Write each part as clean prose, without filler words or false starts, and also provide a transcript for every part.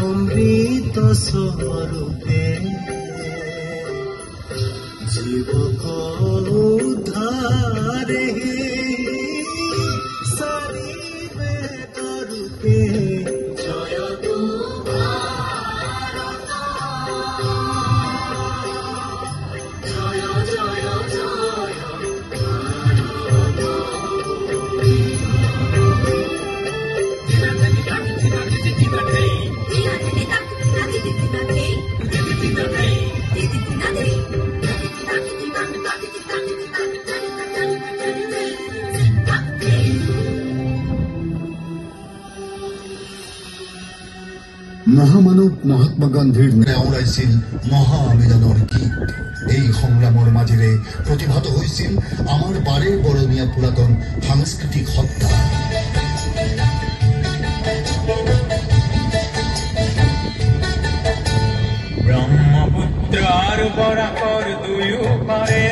অমৃত স্বৰূপে জীবক উদ্ধাৰে সাৰিবে তৰূপে জয় তু ভাৰত জয় জয় জয় মহামানৱ মহাত্মা গান্ধীৰ নেওৰাইছিল মহা আমিদানৰ গীত। এই সংগ্ৰামৰ মাজেৰে প্ৰতিভাত হৈছিল আমাৰ বাৰে বৰণীয়া পুৰাতন সাংস্কৃতিক সত্তা। ব্ৰহ্মপুত্ৰ আৰু বৰাকৰ দুয়ো পাৰে,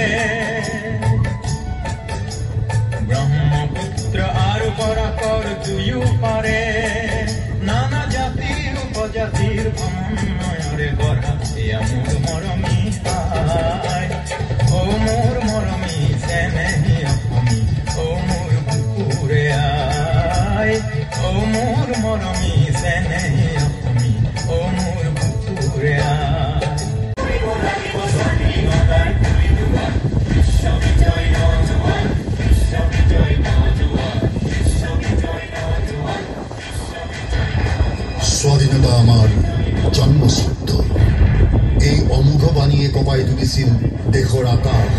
ব্ৰহ্মপুত্ৰ আৰু বৰাকৰ দুয়ো পাৰে, নানা জাতিৰ উপজাতিৰ সমন্বয়ৰে গঢ়া এয়া মোৰ মৰমী ঠাই। অ মোৰ মৰমী চেনেহী অসমী, অ মোৰ বুকুৰে আই, অ মোৰ মৰমী চেনেহী অসমী, অ মোৰ বুকুৰে আই। স্বাধীনতা আমাৰ জন্মসূত্ৰ। এই অমোঘ বাণীয়ে কঁপাই তুলিছিল দেশৰ আকাশ।